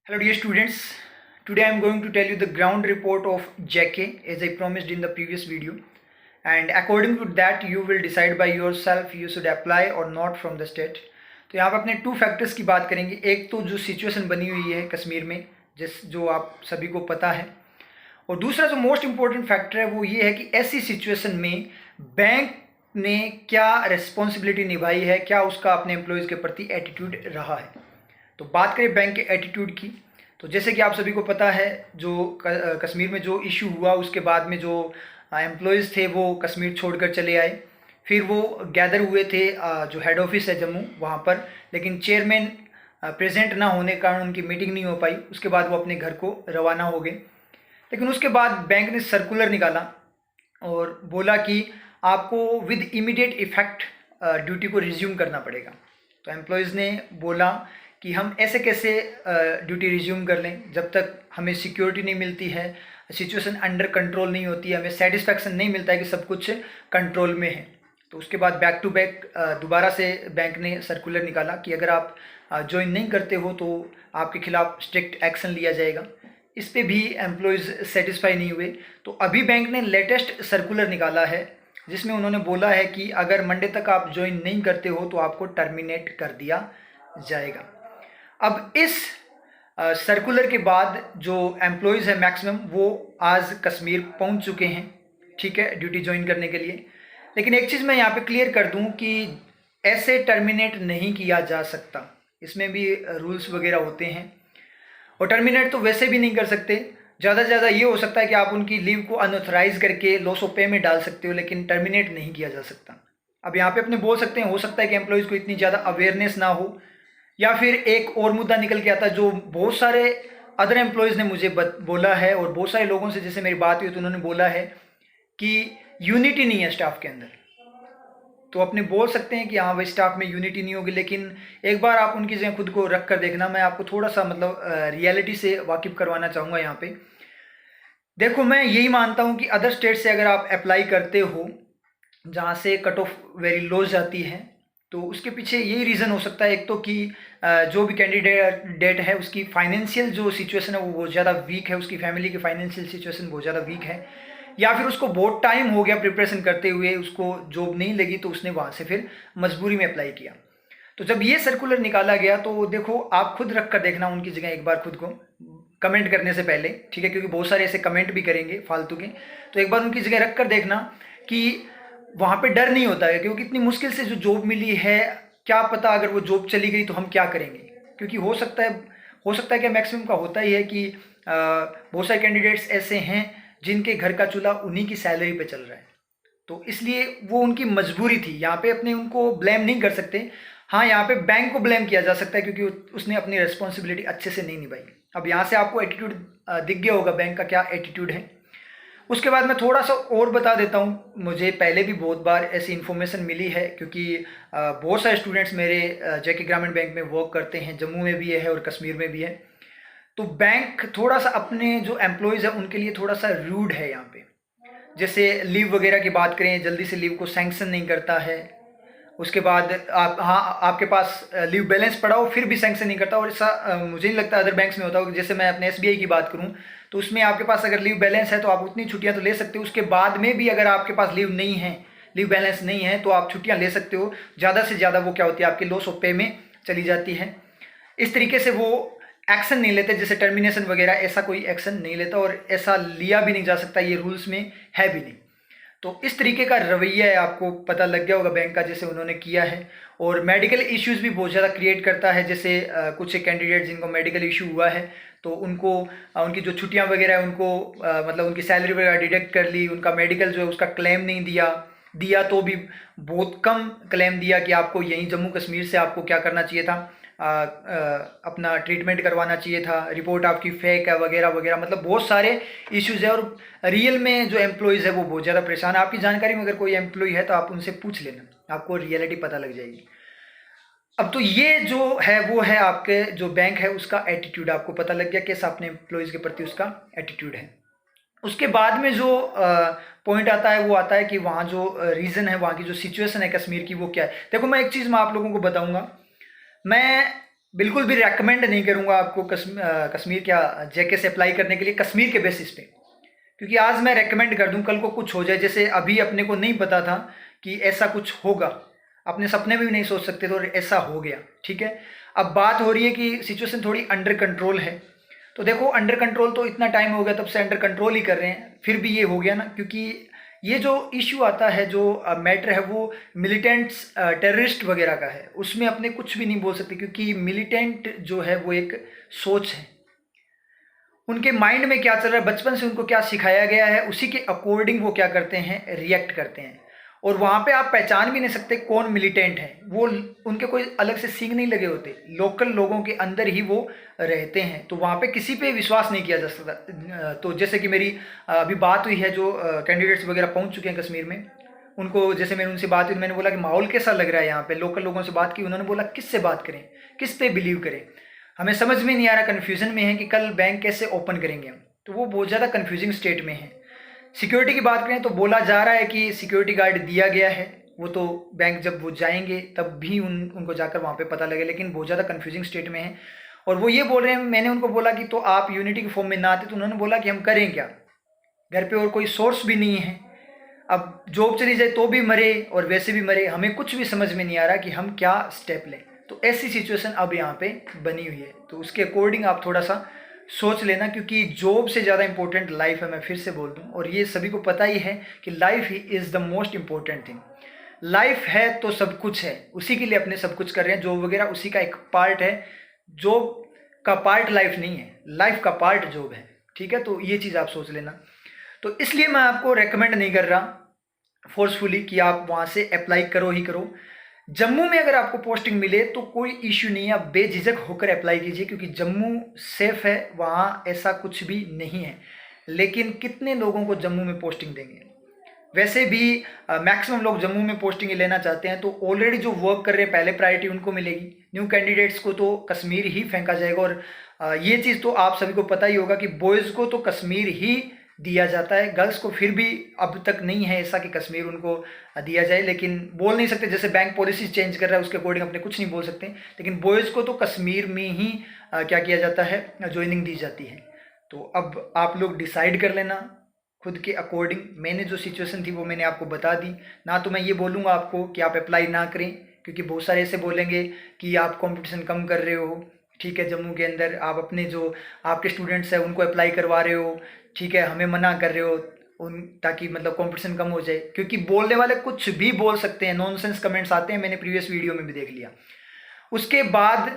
Hello dear students, today I am going to tell you the ground report of JK as I promised in the previous video, and according to that you will decide by yourself you should apply or not from the state. तो यहाँ पर अपने two factors की बात करेंगे। एक तो जो सिचुएशन बनी हुई है कश्मीर में जो आप सभी को पता है, और दूसरा जो मोस्ट इम्पोर्टेंट फैक्टर है वो ये है कि ऐसी सिचुएशन में बैंक ने क्या रिस्पॉन्सिबिलिटी निभाई है, क्या उसका अपने एम्प्लॉयज़ के प्रति एटीट्यूड रहा है। तो बात करें बैंक के एटीट्यूड की, तो जैसे कि आप सभी को पता है जो कश्मीर में जो इशू हुआ उसके बाद में जो एम्प्लॉयज़ थे वो कश्मीर छोड़कर चले आए। फिर वो गैदर हुए थे जो हेड ऑफिस है जम्मू वहाँ पर, लेकिन चेयरमैन प्रेजेंट ना होने के कारण उनकी मीटिंग नहीं हो पाई। उसके बाद वो अपने घर को रवाना हो गए। लेकिन उसके बाद बैंक ने सर्कुलर निकाला और बोला कि आपको विद इमीडिएट इफ़ेक्ट ड्यूटी को रिज्यूम करना पड़ेगा। तो एम्प्लॉयज़ ने बोला कि हम ऐसे कैसे ड्यूटी रिज्यूम कर लें जब तक हमें सिक्योरिटी नहीं मिलती है, सिचुएशन अंडर कंट्रोल नहीं होती है, हमें सेटिस्फैक्शन नहीं मिलता है कि सब कुछ कंट्रोल में है। तो उसके बाद बैक टू बैक दोबारा से बैंक ने सर्कुलर निकाला कि अगर आप ज्वाइन नहीं करते हो तो आपके खिलाफ स्ट्रिक्ट एक्शन लिया जाएगा। इस पे भी एम्प्लॉयज़ सेटिस्फाई नहीं हुए। तो अभी बैंक ने लेटेस्ट सर्कुलर निकाला है जिसमें उन्होंने बोला है कि अगर मंडे तक आप ज्वाइन नहीं करते हो तो आपको टर्मिनेट कर दिया जाएगा। अब इस सर्कुलर के बाद जो एम्प्लॉयज़ है मैक्सिमम वो आज कश्मीर पहुंच चुके हैं, ठीक है, ड्यूटी ज्वाइन करने के लिए। लेकिन एक चीज़ मैं यहाँ पे क्लियर कर दूं कि ऐसे टर्मिनेट नहीं किया जा सकता, इसमें भी रूल्स वगैरह होते हैं। और टर्मिनेट तो वैसे भी नहीं कर सकते, ज़्यादा से ज़्यादा ये हो सकता है कि आप उनकी लीव को अनऑथराइज करके लॉस ऑफ पे में डाल सकते हो, लेकिन टर्मिनेट नहीं किया जा सकता। अब यहाँ पे अपने बोल सकते हैं हो सकता है कि एम्प्लॉयज़ को इतनी ज़्यादा अवेयरनेस ना हो, या फिर एक और मुद्दा निकल के आता जो बहुत सारे अदर एम्प्लॉयज़ ने मुझे बोला है, और बहुत सारे लोगों से जैसे मेरी बात हुई तो उन्होंने बोला है कि यूनिटी नहीं है स्टाफ के अंदर। तो अपने बोल सकते हैं कि हाँ भाई स्टाफ में यूनिटी नहीं होगी, लेकिन एक बार आप उनकी जगह खुद को रख कर देखना। मैं आपको थोड़ा सा रियलिटी से वाकिफ़ करवाना चाहूँगा। यहाँ पे देखो, मैं यही मानता हूँ कि अदर स्टेट से अगर आप अप्लाई करते हो जहाँ से कट ऑफ वेरी लो जाती है, तो उसके पीछे यही रीज़न हो सकता है। एक तो कि जो भी कैंडिडेट है उसकी फाइनेंशियल जो सिचुएशन है वो बहुत ज़्यादा वीक है, उसकी फैमिली की फाइनेंशियल सिचुएशन बहुत ज़्यादा वीक है, या फिर उसको बहुत टाइम हो गया प्रिपरेशन करते हुए, उसको जॉब नहीं लगी तो उसने वहाँ से फिर मजबूरी में अप्लाई किया। तो जब ये सर्कुलर निकाला गया तो देखो आप खुद रख कर देखना उनकी जगह एक बार खुद को, कमेंट करने से पहले, ठीक है, क्योंकि बहुत सारे ऐसे कमेंट भी करेंगे फालतू के। तो एक बार उनकी जगह रख कर देखना कि वहाँ पे डर नहीं होता है, क्योंकि इतनी मुश्किल से जो जॉब मिली है, क्या पता अगर वो जॉब चली गई तो हम क्या करेंगे। क्योंकि हो सकता है कि मैक्सिमम का होता ही है कि बहुत सारे कैंडिडेट्स ऐसे हैं जिनके घर का चूल्हा उन्हीं की सैलरी पे चल रहा है। तो इसलिए वो उनकी मजबूरी थी, यहाँ पे अपने उनको ब्लेम नहीं कर सकते। हाँ, यहाँ पे बैंक को ब्लेम किया जा सकता है क्योंकि उसने अपनी रिस्पॉन्सिबिलिटी अच्छे से नहीं निभाई। अब यहाँ से आपको एटीट्यूड दिख गया होगा बैंक का क्या एटीट्यूड है। उसके बाद मैं थोड़ा सा और बता देता हूँ। मुझे पहले भी बहुत बार ऐसी इन्फॉर्मेशन मिली है क्योंकि बहुत सारे स्टूडेंट्स मेरे जेके ग्रामीण बैंक में वर्क करते हैं, जम्मू में भी है और कश्मीर में भी है। तो बैंक थोड़ा सा अपने जो एम्प्लॉयज़ है उनके लिए थोड़ा सा रूड है यहाँ पे। जैसे लीव वगैरह की बात करें, जल्दी से लीव को सैंक्शन नहीं करता है। उसके बाद आपके पास लीव बैलेंस पड़ा हो फिर भी सैंक्शन नहीं करता। और ऐसा मुझे नहीं लगता अदर बैंक्स में होता हो। जैसे मैं अपने एसबीआई की बात करूं तो उसमें आपके पास अगर लीव बैलेंस है तो आप उतनी छुट्टियां तो ले सकते हो। उसके बाद में भी अगर आपके पास लीव नहीं है, लीव बैलेंस नहीं है, तो आप छुट्टियां ले सकते हो। ज़्यादा से ज़्यादा वो क्या होती है आपके लॉस ऑफ पे में चली जाती है। इस तरीके से वो एक्शन नहीं लेते, जैसे टर्मिनेशन वगैरह ऐसा कोई एक्शन नहीं लेता, और ऐसा लिया भी नहीं जा सकता, ये रूल्स में है भी नहीं। तो इस तरीके का रवैया है, आपको पता लग गया होगा बैंक का जैसे उन्होंने किया है। और मेडिकल इश्यूज़ भी बहुत ज़्यादा क्रिएट करता है। जैसे कुछ कैंडिडेट जिनको मेडिकल इशू हुआ है तो उनको उनकी जो छुट्टियां वगैरह है उनको मतलब उनकी सैलरी वगैरह डिडक्ट कर ली। उनका मेडिकल जो है उसका क्लेम नहीं दिया तो भी बहुत कम क्लेम दिया कि आपको यहीं जम्मू कश्मीर से आपको क्या करना चाहिए था, अपना ट्रीटमेंट करवाना चाहिए था, रिपोर्ट आपकी फेक है वगैरह वगैरह। मतलब बहुत सारे इश्यूज़ है और रियल में जो एम्प्लॉयज़ है वो बहुत ज़्यादा परेशान है। आपकी जानकारी में अगर कोई एम्प्लॉय है तो आप उनसे पूछ लेना, आपको रियलिटी पता लग जाएगी। अब तो ये जो है वो है आपके जो बैंक है उसका एटीट्यूड, आपको पता लग गया कैसा अपने एम्प्लॉयज़ के प्रति उसका एटीट्यूड है। उसके बाद में जो पॉइंट आता है वो आता है कि वहाँ जो रीज़न है, वहाँ की जो सिचुएशन है कश्मीर की वो क्या है। देखो, मैं एक चीज़ मैं आप लोगों को बताऊँगा। मैं बिल्कुल भी रेकमेंड नहीं करूँगा आपको कश्मीर क्या जेके से अप्लाई करने के लिए कश्मीर के बेसिस पे, क्योंकि आज मैं रेकमेंड कर दूं कल को कुछ हो जाए। जैसे अभी अपने को नहीं पता था कि ऐसा कुछ होगा, अपने सपने में भी नहीं सोच सकते थे और ऐसा हो गया। ठीक है, अब बात हो रही है कि सिचुएशन थोड़ी अंडर कंट्रोल है, तो देखो अंडर कंट्रोल तो इतना टाइम हो गया तब से अंडर कंट्रोल ही कर रहे हैं, फिर भी ये हो गया ना, क्योंकि ये जो इश्यू आता है, जो मैटर है, वो मिलिटेंट्स टेररिस्ट वगैरह का है, उसमें अपने कुछ भी नहीं बोल सकते, क्योंकि मिलिटेंट जो है वो एक सोच है, उनके माइंड में क्या चल रहा है, बचपन से उनको क्या सिखाया गया है, उसी के अकॉर्डिंग वो क्या करते हैं, रिएक्ट करते हैं। और वहाँ पे आप पहचान भी नहीं सकते कौन मिलिटेंट है, वो उनके कोई अलग से सींग नहीं लगे होते, लोकल लोगों के अंदर ही वो रहते हैं, तो वहाँ पे किसी पे विश्वास नहीं किया जा सकता। तो जैसे कि मेरी अभी बात हुई है, जो कैंडिडेट्स वगैरह पहुँच चुके हैं कश्मीर में, उनको जैसे मैंने उनसे बात हुई, मैंने बोला कि माहौल कैसा लग रहा है यहाँ पे, लोकल लोगों से बात की, उन्होंने बोला किस से बात करें, किस पे बिलीव करें, हमें समझ में नहीं आ रहा, कन्फ्यूजन में है कि कल बैंक कैसे ओपन करेंगे हम, तो वो बहुत ज़्यादा कन्फ्यूजिंग स्टेट में है। सिक्योरिटी की बात करें तो बोला जा रहा है कि सिक्योरिटी गार्ड दिया गया है, वो तो बैंक जब वो जाएंगे तब भी उनको जाकर वहाँ पे पता लगे, लेकिन बहुत ज़्यादा कन्फ्यूजिंग स्टेट में है। और वो ये बोल रहे हैं, मैंने उनको बोला कि तो आप यूनिटी के फॉर्म में ना आते, तो उन्होंने बोला कि हम करें क्या, घर पे और कोई सोर्स भी नहीं है, अब जॉब चली जाए तो भी मरे और वैसे भी मरे, हमें कुछ भी समझ में नहीं आ रहा कि हम क्या स्टेप लें। तो ऐसी सिचुएशन अब यहाँ पे बनी हुई है, तो उसके अकॉर्डिंग आप थोड़ा सा सोच लेना, क्योंकि जॉब से ज़्यादा इंपॉर्टेंट लाइफ है, मैं फिर से बोल दूँ, और ये सभी को पता ही है कि life he is the most important thing. Life है तो सब कुछ है, उसी के लिए अपने सब कुछ कर रहे हैं, जॉब वगैरह उसी का एक पार्ट है, जॉब का पार्ट लाइफ नहीं है, लाइफ का पार्ट जॉब है। ठीक है, तो ये चीज़ आप सोच लेना। तो इसलिए मैं आपको रेकमेंड नहीं कर रहा फोर्सफुली कि आप वहाँ से अप्लाई करो ही करो। जम्मू में अगर आपको पोस्टिंग मिले तो कोई इश्यू नहीं है, आप बेझिझक होकर अप्लाई कीजिए, क्योंकि जम्मू सेफ है, वहाँ ऐसा कुछ भी नहीं है। लेकिन कितने लोगों को जम्मू में पोस्टिंग देंगे, वैसे भी मैक्सिमम लोग जम्मू में पोस्टिंग लेना चाहते हैं, तो ऑलरेडी जो वर्क कर रहे हैं पहले प्रायोरिटी उनको मिलेगी, न्यू कैंडिडेट्स को तो कश्मीर ही फेंका जाएगा। और ये चीज़ तो आप सभी को पता ही होगा कि बॉयज़ को तो कश्मीर ही दिया जाता है, गर्ल्स को फिर भी अब तक नहीं है ऐसा कि कश्मीर उनको दिया जाए, लेकिन बोल नहीं सकते, जैसे बैंक पॉलिसी चेंज कर रहा है उसके अकॉर्डिंग अपने कुछ नहीं बोल सकते, लेकिन बॉयज़ को तो कश्मीर में ही क्या किया जाता है, ज्वाइनिंग दी जाती है। तो अब आप लोग डिसाइड कर लेना खुद के अकॉर्डिंग। मैंने जो सिचुएशन थी वो मैंने आपको बता दी ना, तो मैं ये बोलूँगा आपको कि आप अप्लाई ना करें, क्योंकि बहुत सारे ऐसे बोलेंगे कि आप कंपटीशन कम कर रहे हो। ठीक है, जम्मू के अंदर आप अपने जो आपके स्टूडेंट्स हैं उनको अप्लाई करवा रहे हो, ठीक है, हमें मना कर रहे हो उन, ताकि मतलब कंपटीशन कम हो जाए, क्योंकि बोलने वाले कुछ भी बोल सकते हैं, नॉनसेंस कमेंट्स आते हैं, मैंने प्रीवियस वीडियो में भी देख लिया। उसके बाद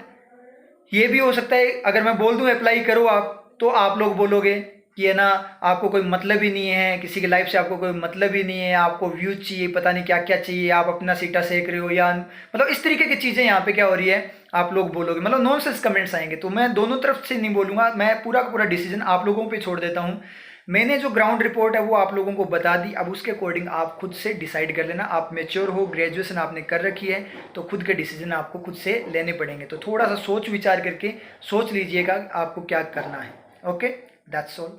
ये भी हो सकता है अगर मैं बोल दूं अप्लाई करो आप, तो आप लोग बोलोगे कि है ना आपको कोई मतलब ही नहीं है, किसी की लाइफ से आपको कोई मतलब ही नहीं है, आपको व्यूज चाहिए, पता नहीं क्या क्या चाहिए, आप अपना सीटा सेक रहे हो, या मतलब इस तरीके की चीज़ें यहाँ पे क्या हो रही है, आप लोग बोलोगे, मतलब नॉनसेंस कमेंट्स आएंगे। तो मैं दोनों तरफ से नहीं बोलूँगा, मैं पूरा का पूरा डिसीजन आप लोगों पे छोड़ देता हूँ। मैंने जो ग्राउंड रिपोर्ट है वो आप लोगों को बता दी, अब उसके अकॉर्डिंग आप खुद से डिसाइड कर लेना। आप मैच्योर हो, ग्रेजुएशन आपने कर रखी है, तो खुद के डिसीजन आपको खुद से लेने पड़ेंगे, तो थोड़ा सा सोच विचार करके सोच लीजिएगा आपको क्या करना है। Okay, that's all.